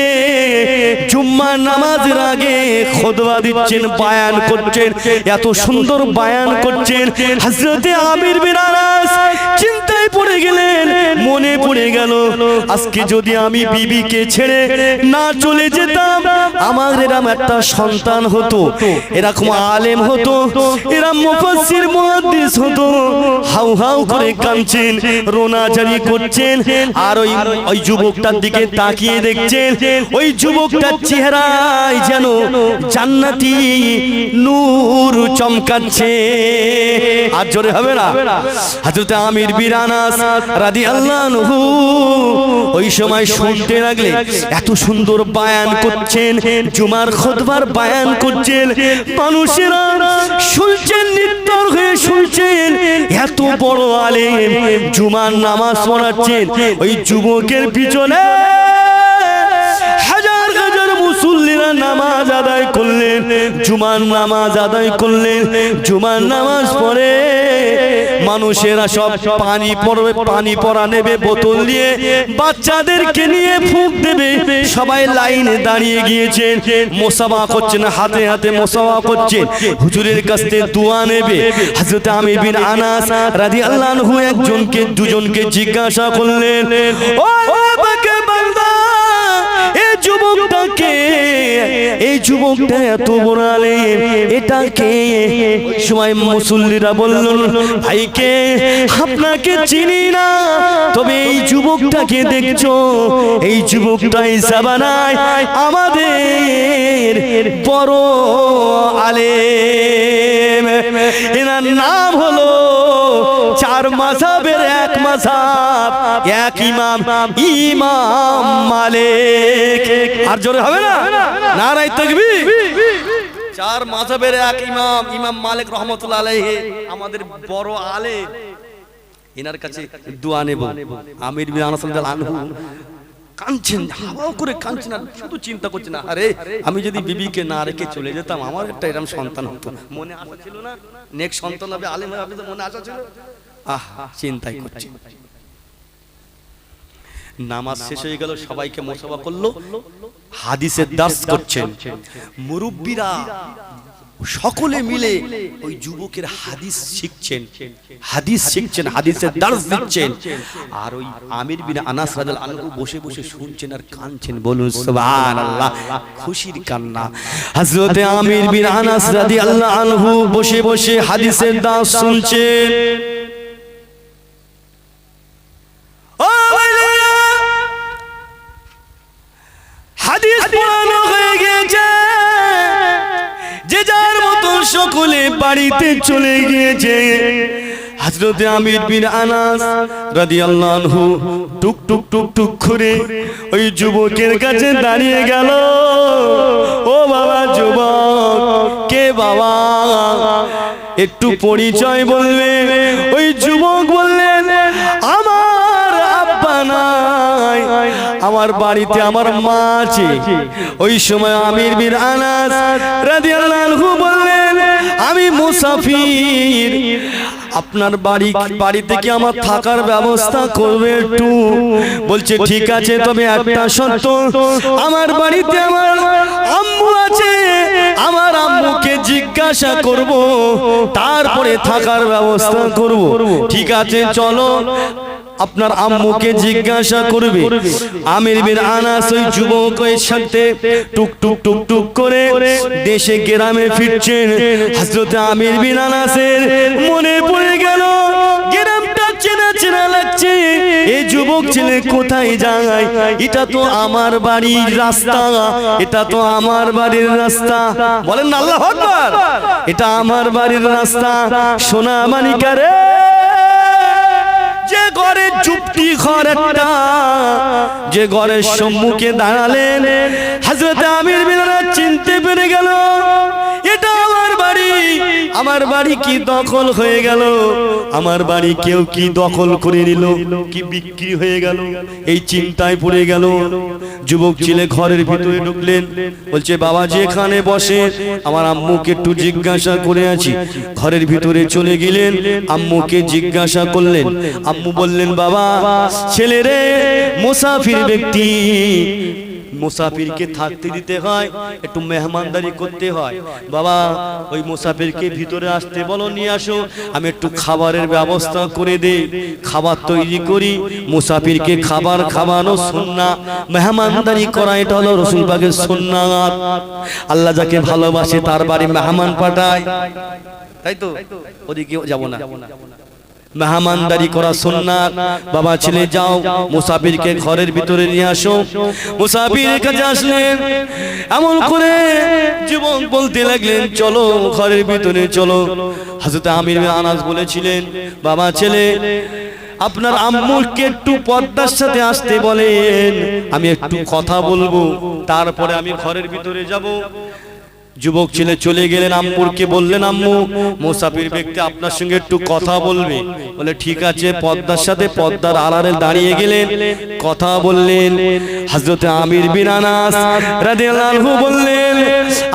জুম্মার নামাজের আগে খুতবা দিচ্ছেন, বায়ান করছেন, এত সুন্দর বায়ান করছেন। হযরতে আমির বিন আনাস চিন্তায় পড়ে গেলেন, মনে পড়ে গেল আজকে যদি আমি বিবিকে ছেড়ে না চলে যেতাম, আমার এরকম একটা সন্তান হতো, এরকম আলেম হতো, এরকম মুফাসসির মুহাদ্দিস হতো। হাউ হাউ করে কাঁদছেন, রোনাজারি করছেন, আর ওই যুবকটার দিকে তাকিয়ে দেখছেন, ওই যুবকটার চেহারায় যেন জান্নাতি নূর চমকাচ্ছে। আর জোরে হবে না? হযরত আমির বিন আনাস রাদিয়াল্লাহু আনহু ওই সময় শুনতে লাগলেন, এত সুন্দর বায়ান করছেন, জুমার খুতবার বায়ান করছেন, মানুষেরা শুনছেন, নির্তর হয়ে শুনছেন। এত বড় আলেম জুমার নামাজ পড়াচ্ছেন, ওই যুবকের পিছনে হাজার হাজার মুসল্লিরা নামাজ আদায় করলেন, জুমার নামাজ আদায় করলেন। জুমার নামাজ পড়ে মানুষেরা সব পানি পড়বে, পানি পড়া নেবে বোতল দিয়ে, বাচ্চাদেরকে নিয়ে ফুঁক দেবে। সবাই লাইনে দাঁড়িয়ে গিয়েছেন, মুসাফা করছেন, হাতে হাতে মুসাফা করছেন, হুজুরের কাছ থেকে দোয়া নেবে। হযরত আমির বিন আনাস রাদিয়াল্লাহু আনহু একজনকে দুজনকে জিজ্ঞাসা করলেন, ও বাবাকে বান্দা, এই যুবকটাকে, এই যুবকটা এত বড় আলেম, এটা কে? সবাই মুসল্লিরা বললেন, ভাইকে আপনাকে চিনি না, তবে এই যুবকটাকে দেখছো, এই যুবকটাই জামানায় আমাদের বড় আলেম। এনার নাম হলো চার মাযহাবের এক মাযহাব, এক ইমাম, ইমাম মালিক। আর জোরে হবে না? নারায়ে তাকবীর। চার মাযহাবের এক ইমাম, ইমাম মালিক রহমাতুল্লাহ আলাইহি, আমাদের বড় আলেম। এনার কাছে দোয়া নেব। আমির বিন আনাস রাদিয়াল্লাহু আনহু কাঁদছেন, হাওয়া করে কাঁদছেন, আর শুধু চিন্তা করছেন, আরে আমি যদি বিবিকে না রেখে চলে যেতাম, আমার একটা এরকম সন্তান হতো। মনে আশা ছিল না, নেক্সট সন্তান হবে, আলেম হবে, মনে আশা ছিল। চিন্তাই করছি। নামাজ শেষ হয়ে গেল, সবাইকে মুসাফা করলো, হাদিসের দার্স করছেন মুরব্বিরা, সকলে মিলে ওই যুবকের হাদিস শিখছেন, হাদিস শিখছেন, হাদিসের দার্স দিচ্ছেন। আর ওই আমির বিন আনাস রাদিয়াল্লাহু আনহু বসে বসে শুনছেন আর কাঁদছেন। বলুন সুবহানাল্লাহ, খুশির কান্না। হযরতে আমির বিন আনাস রাদিয়াল্লাহু আনহু বসে বসে হাদিসের দার্স শুনছেন। হাদিস পড়ানো হয়ে গেছে, যে যার মতো সকলে বাড়িতে চলে গিয়েছে। হযরত আমির বিন আনাস রাদিয়াল্লাহু আনহু টুক টুক টুক টুক করে ওই যুবকের কাছে দাঁড়িয়ে গেল। ও বাবা যুবক, কে বাবা, একটু পরিচয় বলবে? ওই যুবক বললেন, আমার আব্বা নাই, আমার বাড়িতে আমার মা আছে। ওই সময় আমির বিন আনাস রাদিয়াল্লাহু আনহু বললেন, আমি মুসাফির, আপনার বাড়িতে কি আমার থাকার ব্যবস্থা করবে একটু? বলছে ঠিক আছে, তবে একটা শর্ত, আমার বাড়িতে আমার আম্মু আছে, আমার আম্মুকে জিজ্ঞাসা করব, তারপরে থাকার ব্যবস্থা করব। ঠিক আছে চলো, আপনার আম্মুকে জিজ্ঞাসা করবে। আমির বিন আনাস ওই যুবকের সাথে টুক টুক টুক টুক করে দেশে গ্রামে ফিরছেন। হযরত আমির বিন আনাসের মনে পড়ে গেল, গ্রামটা চেনা চেনা লাগছে, এই যুবক ছেলে কোথায় যায়? এটা তো আমার বাড়ির রাস্তা, এটা তো আমার বাড়ির রাস্তা। বলেন না আল্লাহু আকবার। এটা আমার বাড়ির রাস্তা। সোনা মানিকা রে, যে ঘরে চুপটি ঘর একটা, যে ঘরের সম্মুখে দাঁড়ালেন, হযরত আমির বিন আনাস চিনতে পেরে গেল, এটা আমার বাড়ি। আমার বাড়ি কি দখল হয়ে গেল? আমার বাড়ি কেউ কি দখল করে নিল, কি বিক্রি হয়ে গেল? এই চিন্তায় পড়ে গেল। যুবক ছেলে ঘরের ভিতরে ঢুকলেন, বলছে বাবা যেখানে বসে, আমার আম্মুকে একটু জিজ্ঞাসা করে আছি। ঘরের ভিতরে চলে গেলেন, আম্মুকে জিজ্ঞাসা করলেন। আম্মু বললেন, বাবা ছেলে রে, মুসাফির ব্যক্তি, মুসাফিরকে থাকতে দিতে হয়, একটু মেহমানদারি করতে হয়। বাবা ওই মুসাফিরকে ভিতরে আসতে বলো, নিয়ে আসো, আমি একটু খাবারের ব্যবস্থা করে দেই, খাবার তৈরি করি। মুসাফিরকে খাবার খাওয়ানো সুন্নাহ, মেহমানদারি করা এটা হলো রাসূল পাকের সুন্নাত। আল্লাহ যাকে ভালোবাসে তার বাড়ি মেহমান পাঠায়, তাই তো? ওদিকে যাব না, মেহমানদারি করা সুন্নাত। বাবা ছেলে যাও, মুসাফিরকে ঘরের ভিতরে নিয়ে আসো। মুসাফিরের কাছে আসলেন, এমন করে যুবক বলতে লাগলেন, চলো ঘরের ভিতরে চলো। হযরত আমির বিন আনাস বলেছিলেন, বাবা ছেলে আপনার আম্মুকে একটু পর্দার সাথে আসতে বলেন, আমি একটু কথা বলবো, তারপরে আমি ঘরের ভিতরে যাব। যুবক ছেলে চলে গেলেন, আম্মুরকে বললেন, আম্মু মুসাফির ব্যক্তি আপনার সঙ্গে একটু কথা বলবে। বলে ঠিক আছে। পর্দার সাথে পর্দার আড়ালে দাঁড়িয়ে গেলেন, কথা বললেন। হযরত আমির বিন আনাস রাদিয়াল্লাহু আনহু বললেন,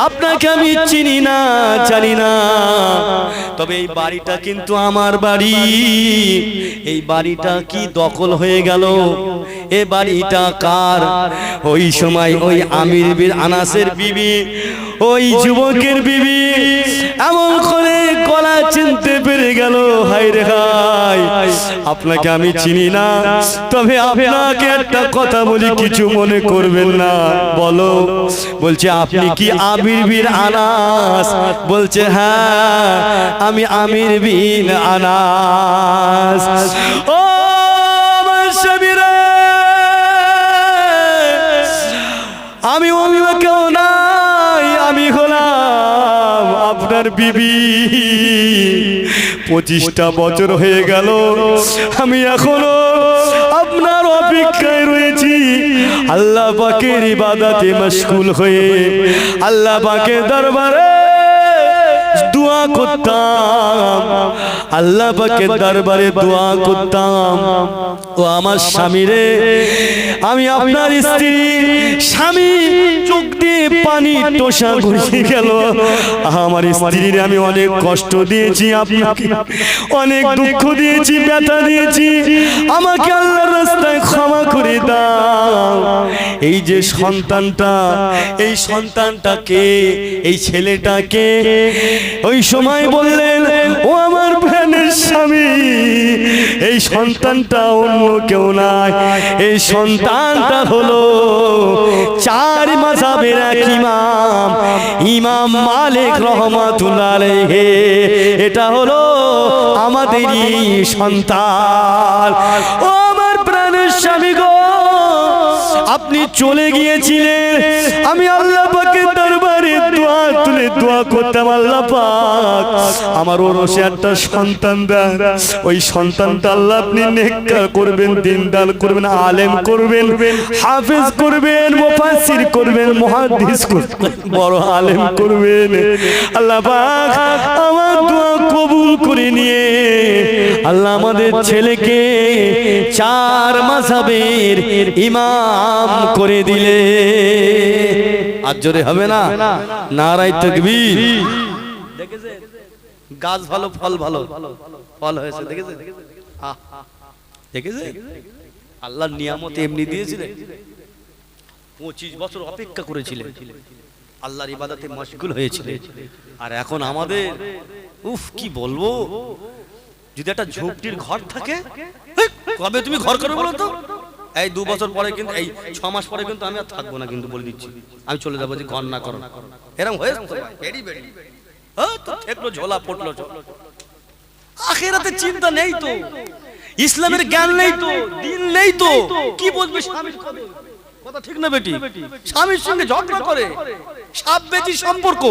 আপনাকে আমি চিনি না, জানি না, তবে এই বাড়িটা কিন্তু আমার বাড়ি। এই বাড়িটা কি দখল হয়ে গেল? এ বাড়িটা কার? ওই সময় ওই আমির বিন আনাসের বিবি, ওই যুবকের বিবি এমন করে গলা চিনতে পেরে গেল, হায় রে হায়, আপনাকে আমি চিনি না, তবে আপনাকে একটা কথা বলি, কিছু মনে করবেন না। বলো। বলছে আপনি কি আমির বিন আনাস? বলছে হ্যাঁ, আমি আমির বিন আনাস। ও আমার স্বামীরা, আমি অন্য কেউ নাই, আমি হলাম আপনার বিবি। 25টা বছর হয়ে গেল, আমি এখনো আপনার অপেক্ষায় রয়েছি। আল্লাহ পাকের ইবাদতে মশগুল হয়ে আল্লাহ পাকের দরবারে দোয়া করতাম, আল্লাহ পাকের দরবারে দোয়া করতাম। ও আমার স্বামী রে, আমি আপনার স্ত্রী, স্বামী চোখ দিয়ে পানি টোসা ঘুরে গেল। আমার স্ত্রীর আমি অনেক কষ্ট দিয়েছি, আপনাকে অনেক দুঃখ দিয়েছি, ব্যথা দিয়েছি, আমাকে আল্লাহর রাস্তায় ক্ষমা করে দাও। এই যে সন্তানটা, এই সন্তানটাকে, এই ছেলেটাকে, ওই সময় বললেন, ও আমার প্রাণের স্বামী, এই সন্তানটা অন্য কেউ নাই, এই সন্তানটা হলো 4 মাযহাবের এক ইমাম, ইমাম মালিক রাহমাতুল্লাহ আলাইহি। এটা হলো আমাদেরই সন্তান। ও আমার প্রাণের স্বামী গো, আপনি চলে গিয়েছিলেন, আমি আল্লাহ পাকের দরবারে দোয়া তুলে দোয়া করতাম, আল্লাহ পাক আমার ওরসে একটা সন্তান দেন। ওই সন্তানটা আল্লাহ আপনি নেককার করবেন, দিনদার করবেন, আলেম করবেন, হাফেজ করবেন, মুফাসসির করবেন, মুহাদ্দিস করবেন, বড় আলেম করবেন। আল্লাহ পাক আমার দোয়া কবুল করে নিয়ে আল্লাহ আমাদের ছেলেকে 4 মাযহাবের ইমাম করে দিলে। আর জোরে হবে না? নারায়ে তাকবীর। দেখেছে গাছ ভালো, ফল ভালো, ফল হয়েছে। দেখেছে, দেখেছে আল্লাহর নিয়ামত এমনি দিয়েছিলেন। 25 বছর অপেক্ষা করেছিলেন, আল্লাহর ইবাদতে মশগুল হয়েছিলেন। আর এখন আমাদের উফ কি বলবো, যদি একটা ঝোপটির ঘর থাকে, কবে তুমি ঘর করবে বলো তো? এই 2 বছর পরে কিন্তু, এই 6 মাস পরে কিন্তু আমি আর থাকবো না, কিন্তু বলে দিচ্ছি, আমি চলে যাবো, যে ঘর না করো। এরকম হয়ে বেড়ি বেড়ি তো ঠেকলো, ঝোলা পড়লো। আখিরাতে চিন্তা নেই তো, ইসলামের জ্ঞান নেই তো, দিন নেই তো, কি বুঝবে স্বামীর কথা? ঠিক না বেটি? স্বামীর সঙ্গে ঝগড়া করে, সাপ বেজি সম্পর্ক,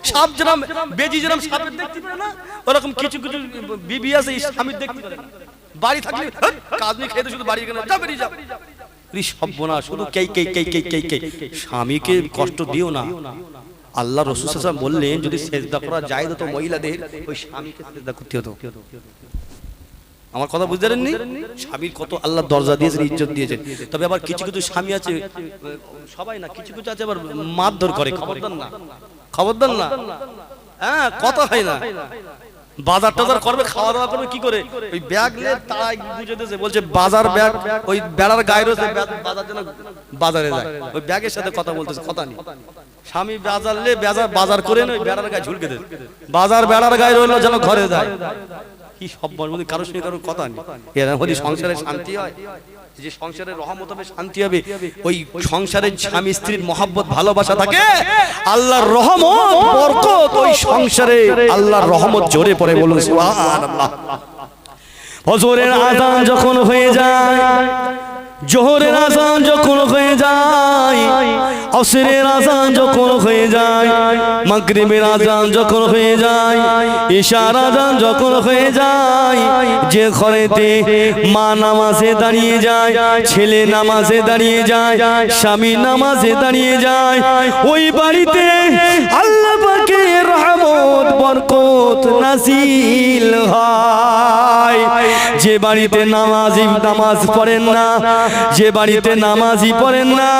সাপ যেরকম বেজি যেরকম সাপের দেখতে পারে না, ওরকম কিছু কিছু বিবি আছে স্বামীর দেখতে পারে না। বাড়ি থাকলে কাজ নিয়ে খেতে, শুধু বাড়ি কেন যাবে যা সভ্য না, শুধু কে কে কে কে কে কে। স্বামীকে কষ্ট দিও না। আল্লাহ রাসূল সাল্লাল্লাহু আলাইহি ওয়াসাল্লাম বললেন, যদি সিজদা করা যায় তো মহিলাদের ওই স্বামীকে সিজদা করতে হতো। আমার কথা বুঝতে পারেননি? স্বামীর কত আল্লাহ দরজা দিয়েছেন, ইজ্জত দিয়েছেন। তবে আবার কিছু কিছু স্বামী আছে, সবাই না, কিছু কিছু আছে আবার মারধর করে। খবরদার না, খবরদার না। হ্যাঁ, কথা হয় না। বাজার টাজার করবে, খাওয়া দাওয়া করবে, কি করে ওই ব্যাগ নিয়ে তাই বুঝে দিয়েছে, বলছে বাজার ব্যাগ ওই বেড়ার গায়ে রয়েছে, বাজার যেন বাজারে যায়, ওই ব্যাগের সাথে কথা বলতেছে, কথা নেই। স্বামী বাজার লে বাজার করে ওই বেড়ার গায়ে ঝুলকে দেয়, বাজার বেড়ার গায়ে রইলো যেন ঘরে যায়। কি সব্বার মধ্যে কারোর সঙ্গে কারোর কথা নেই। এরা হলে সংসারে শান্তি হয়, যে সংসারের রহমত হবে, শান্তি হবে, ওই সংসারের স্বামী স্ত্রীর মহব্বত ভালোবাসা থাকে, আল্লাহর রহমত বরকত ওই সংসারে, আল্লাহর রহমত জোরে পড়ে। বলুন সুবহানাল্লাহ। ফজরের আযান যখন হয়ে যায়, জোহরের আযান যখন হয়ে যায়, আসরের আযান যখন হয়ে যায়, মাগরিবের আযান যখন হয়ে যায়, ইশার আযান যখন হয়ে যায়, যে ঘরেতে মা নামাজে দাঁড়িয়ে যায়, ছেলে নামাজে দাঁড়িয়ে যায়, স্বামী নামাজে দাঁড়িয়ে যায়, ওই বাড়িতে আল্লাহ বরকত নাজিল হয়। যে বাড়িতে নামাজ পড়েন না, যে বাড়িতে নামাজি পড়েন না,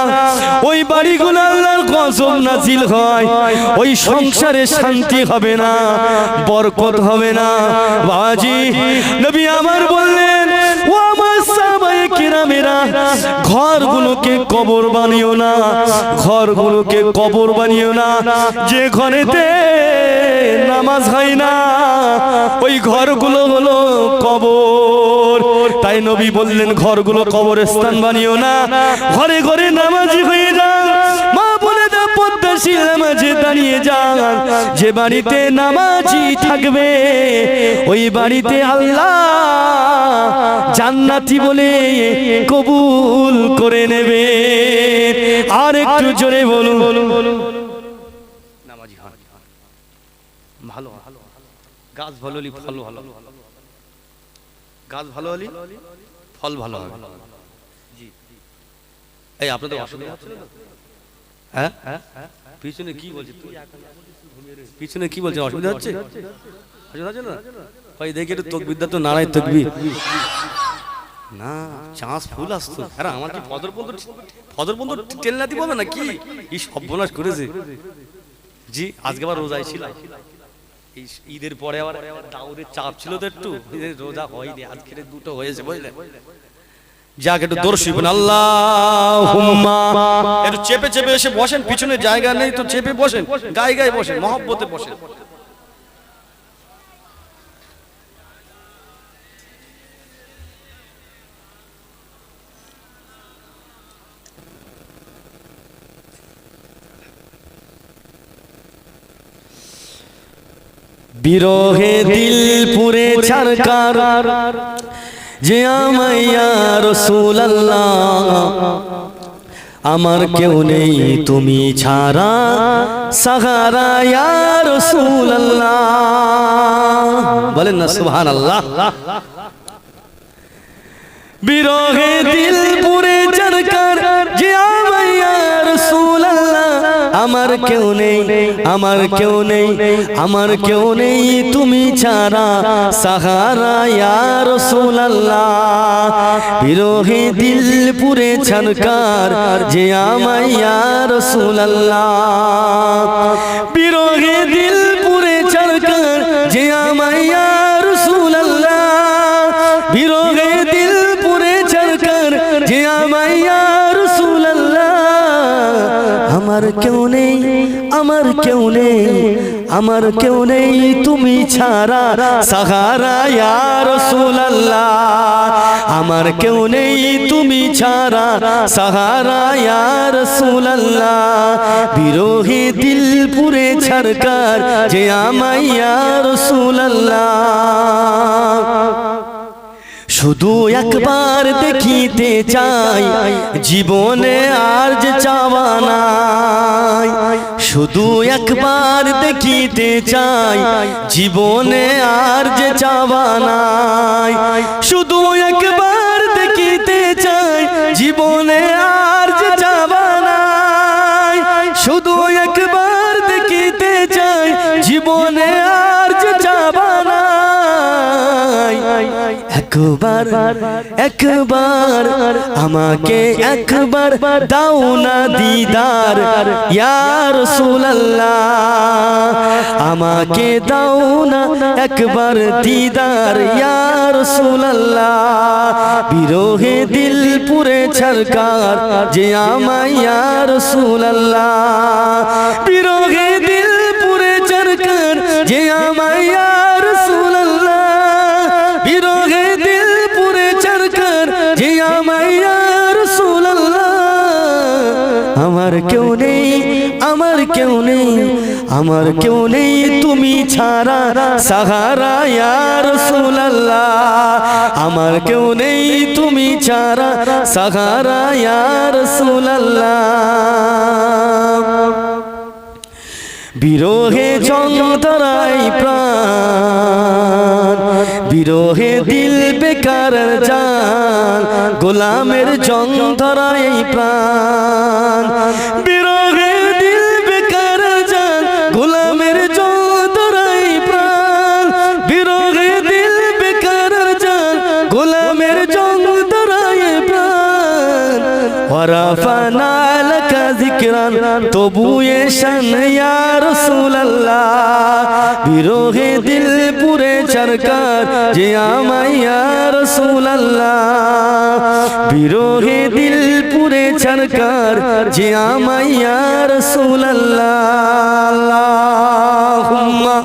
ওই বাড়িগুলো আল্লাহর গজব নাজিল হয়। ওই সংসারে শান্তি হবে না, বরকত হবে না। বাবাজি নবী আমার বললেন, ও আমার সাহাবায়ে কেরামেরা, ঘরগুলোকে কবর বানিও না, ঘরগুলোকে কবর বানিও না। যে ঘরেতে নামাজ হয় না ওই ঘরগুলো হলো কবর। তাই নবী বললেন ঘরগুলো কবরস্থান বানিও না, ঘরে ঘরে নামাজি হয়ে যান। মা বলে দা পদ্মাশীল নামাজে দাঁড়িয়ে যান। যে বাড়িতে নামাজি থাকবে ওই বাড়িতে আল্লাহ জান্নাতি বলে কবুল করে নেবে। আর একটু জোরে বলুন, নামাজি হন। ভালো গাছ ভালো হলে ফল ভালো, গাছ ভালো হলে ফল ভালো হবে। জি এই আপনাদের অসুবিধা হচ্ছে না? হ্যাঁ পিছনে কি বলছে, পিছনে কি বলছে, অসুবিধা হচ্ছে? অসুবিধা হচ্ছে না? ভাই দেখি একটু তকবিরটা তো নারায় তকবির না, চাঁচ ফুল আসতো। আরে আমার কি ফজর পর্যন্ত টেলনা দিব না কি? এই সর্বনাশ করেছে। জি আজকে আবার রোজায় ছিল, এই ঈদের পরে আবার দাউদের চাপ ছিল তো একটু, রোজা হয়নি, আজকের দুটো হয়েছে বুঝলে। যাক একটু দর্শি বলেন আল্লাহুম্মা। একটু চেপে চেপে এসে বসেন, পিছনে জায়গা নেই তো চেপে বসেন, গায়ে গায়ে বসেন, মহব্বতে বসেন। বিরহে দিল পুরে ছারকার, যে আমায় ইয়া রাসূলুল্লাহ, আমার কেউ নেই তুমি ছাড়া সাহারা ইয়া রাসূলুল্লাহ। বলেন না সুবহানাল্লাহ। বিরহে দিল পুরে ছারকার, যে আমায় ইয়া রাসূলুল্লাহ, আমার কেউ নেই, আমার কেউ নেই, আমার কেউ নেই তুমি ছাড়া সাহারা ইয়া রাসূলুল্লাহ। বিরহে দিল পুরে ছারকার, যে আমায় ইয়া রাসূলুল্লাহ। বিরহে দিল পুরে ছারকার, যে আমায় ইয়া রাসূলুল্লাহ। বিরহে দিল পুরে ছারকার, যে আমায় ইয়া রাসূলুল্লাহ। আমার কেউ নেই, আমার কেউ নেই, আমার কেউ নেই তুমি ছাড়া সাহারা ইয়া রাসূলুল্লাহ। আমার কেউ নেই তুমি ছাড়া সাহারা ইয়া রাসূলুল্লাহ। বিরহে দিল পুরে ছারকার, যে আমায় ইয়া রাসূলুল্লাহ। শুধু একবার দেখিতে চাই, জীবনে আর যে চাওয়া নাই। শুধু একবার দেখিতে চাই, জীবনে আর যে চাওয়া নাই। শুধু একবার দেখিতে চাই, জীবনে আর যে চাওয়া নাই। শুধু একবার দেখিতে চাই, জীবনে আর যে চাওয়া নাই। একবার একবার আমাকে একবার দাও না দিদার ইয়া রাসূলুল্লাহ। আমাকে দাও না একবার দিদার ইয়া রাসূলুল্লাহ। বিরহে দিল পুরে ছারকার, যে আমায় ইয়া রাসূলুল্লাহ। বিরহে দিল পুরে ছারকার, যে আমায় ইয়া রাসূলুল্লাহ। বিরহে দিল পুরে ছারকার, যে আমায় ইয়া রাসূলুল্লাহ। আমার কেউ নেই, আমার কেউ নেই, আমার কেউ নেই তুমি ছাড়া সাহারা ইয়া রাসূলুল্লাহ। আমার কেউ নেই তুমি ছাড়া সাহারা ইয়া রাসূলুল্লাহ। বিরহে যন্ত্রণায় প্রাণ, বিরহে দিল বেকার জান, গোলামের যন্ত্রণায় প্রাণ। বিরহে দিল বেকার জান, গোলামের যন্ত্রণায় ওয়ারাফানা লাকা যিকরান তবুয়ে শান ইয়া রাসূলুল্লাহ বিরহে দিল পুরে চরকার যে আমায় ইয়া রাসূলুল্লাহ বিরহে দিল পুরে চরকার যে আমায় ইয়া রাসূলুল্লাহ আল্লাহুম্মা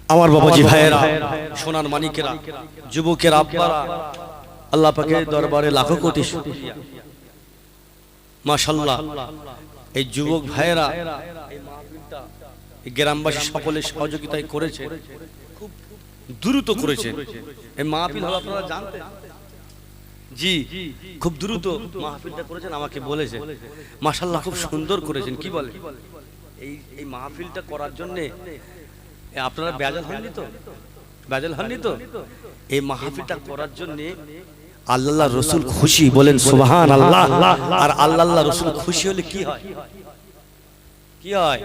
আমার বাবাজি ভাইয়েরা সোনার মানিকেরা যুবকের আব্বারা আল্লাহ পাকের দরবারে লাখো কোটি শুকরিয়া মাশাআল্লাহ এই যুবক ভাইয়েরা এই মাহফিলটা এই গ্রামবাসী সকলে সহযোগিতায় করেছে খুব দ্রুত করেছে এই মাহফিল হলো আপনারা জানতেন জি খুব দ্রুত মাহফিলটা করেছেন আমাকে বলেছে মাশাআল্লাহ খুব সুন্দর করেছেন কি বলে এই মাহফিলটা করার জন্য আপনারা বেজাল হননি তো এই মাহফিলটা করার জন্য আল্লাহ রসুল খুশি বলেন সুবহানাল্লাহ আর আল্লাহ রসুল খুশি হলে কি হয়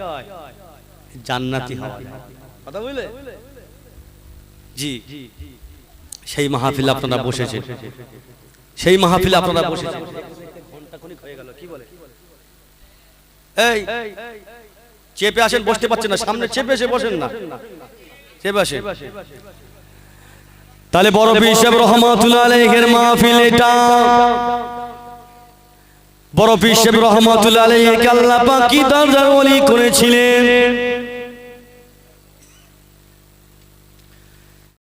জান্নাতি হয় কথা বলে জি সেই মাহফিল আপনারা বসেছেন ঘন্টাখানেক হয়ে গেল কি বলে এই চেপে আসেন বসতে পারছেন না সামনে চেপে এসে বসেন না চেপে আসেন তাহলে বড় পীর সাহেব রহমাতুল্লাহ আলাইহির মাহফিল এটা বড় পীর সাহেব রহমাতুল্লাহ আলাইহি কে আল্লাহ পাক কি দরজার ওলি করেছিলেন